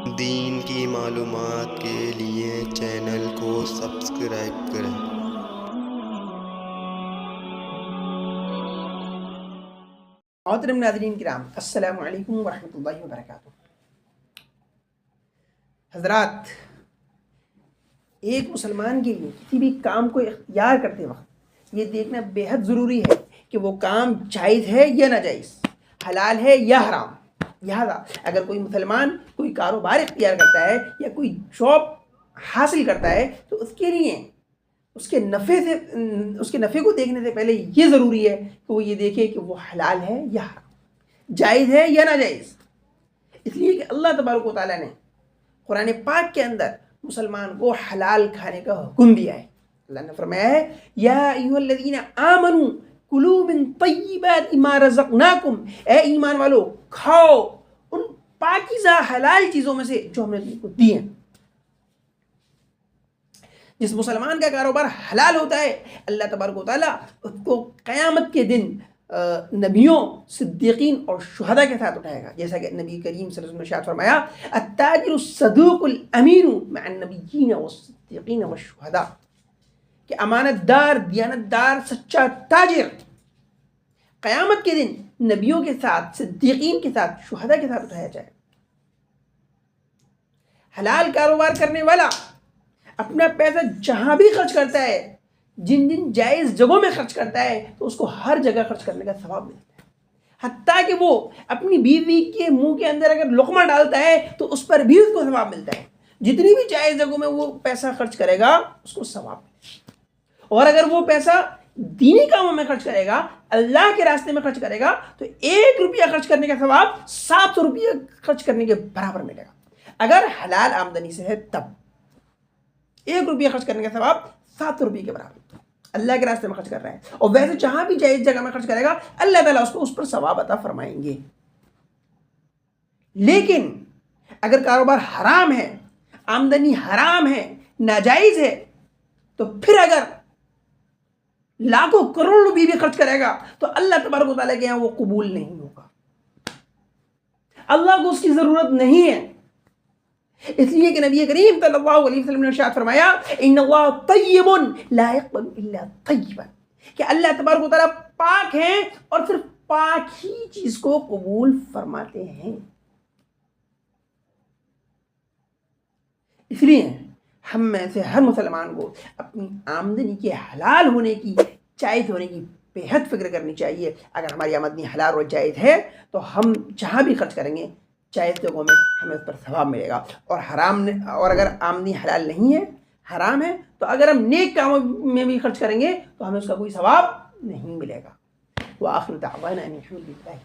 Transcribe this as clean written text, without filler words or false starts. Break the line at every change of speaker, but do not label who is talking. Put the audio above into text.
دین کی معلومات کے لیے چینل کو سبسکرائب کریں۔
محترم ناظرین کرام، السلام علیکم ورحمۃ اللہ وبرکاتہ۔ حضرات، ایک مسلمان کے لیے کسی بھی کام کو اختیار کرتے وقت یہ دیکھنا بے حد ضروری ہے کہ وہ کام جائز ہے یا ناجائز، حلال ہے یا حرام۔ لہٰذا اگر کوئی مسلمان کوئی کاروبار اختیار کرتا ہے یا کوئی جاب حاصل کرتا ہے تو اس کے لیے اس کے نفع کو دیکھنے سے پہلے یہ ضروری ہے کہ وہ یہ دیکھے کہ وہ حلال ہے یا حرام، جائز ہے یا ناجائز۔ اس لیے کہ اللہ تبارک و تعالیٰ نے قرآن پاک کے اندر مسلمان کو حلال کھانے کا حکم دیا ہے۔ اللہ نے فرمایا ہے یا ایھا الذین آمنوا کلوا من طیبات ما رزقناکم، اے ایمان والو کھاؤ ان پاکیزہ حلال چیزوں میں سے جو ہم نے تم کو دی ہیں۔ جس مسلمان کا کاروبار حلال ہوتا ہے اللہ تبارک و تعالیٰ اس کو قیامت کے دن نبیوں، صدیقین اور شہداء کے ساتھ اٹھائے گا، جیسا کہ نبی کریم صلی اللہ علیہ وسلم نے ارشاد فرمایا التاجر الصدوق الامین مع النبیین والصدیقین والشہداء، کہ امانت دار، دیانت دار، سچا تاجر قیامت کے دن نبیوں کے ساتھ، صدیقین کے ساتھ، شہداء کے ساتھ اٹھایا جائے۔ حلال کاروبار کرنے والا اپنا پیسہ جہاں بھی خرچ کرتا ہے، جن جن جائز جگہوں میں خرچ کرتا ہے تو اس کو ہر جگہ خرچ کرنے کا ثواب ملتا ہے، حتیٰ کہ وہ اپنی بیوی کے منہ کے اندر اگر لقمہ ڈالتا ہے تو اس پر بھی اس کو ثواب ملتا ہے۔ جتنی بھی جائز جگہوں میں وہ پیسہ خرچ کرے گا اس کو ثواب ملے گا، اور اگر وہ پیسہ دینی کاموں میں خرچ کرے گا، اللہ کے راستے میں خرچ کرے گا تو 1 روپیہ خرچ کرنے کا ثواب 700 روپیہ خرچ کرنے کے برابر ملے گا۔ اگر حلال آمدنی سے ہے تب 1 روپیہ خرچ کرنے کا ثواب 700 روپیے کے برابر اللہ کے راستے میں خرچ کر رہا ہے، اور ویسے جہاں بھی جائز جگہ میں خرچ کرے گا اللہ تعالیٰ اس کو اس پر ثواب عطا فرمائیں گے۔ لیکن اگر کاروبار حرام ہے، آمدنی حرام ہے، ناجائز ہے، تو پھر اگر لاکھوں کروڑ روپے بھی خرچ کرے گا تو اللہ تبارک و تعالیٰ کے یہاں وہ قبول نہیں ہوگا۔ اللہ کو اس کی ضرورت نہیں ہے، اس لیے کہ نبی کریم صلی اللہ علیہ وسلم نے ارشاد فرمایا ان اللہ طیب لا یقبل الا طیبا، کہ اللہ تبارک و تعالیٰ پاک ہیں اور صرف پاک ہی چیز کو قبول فرماتے ہیں۔ اس لیے ہم میں سے ہر مسلمان کو اپنی آمدنی کے حلال ہونے کی، جائز ہونے کی بے حد فکر کرنی چاہیے۔ اگر ہماری آمدنی حلال اور جائز ہے تو ہم جہاں بھی خرچ کریں گے جائز جگہوں میں ہمیں اس پر ثواب ملے گا، اور اگر آمدنی حلال نہیں ہے، حرام ہے، تو اگر ہم نیک کاموں میں بھی خرچ کریں گے تو ہمیں اس کا کوئی ثواب نہیں ملے گا۔ وآخر دعوانا ان الحمد للہ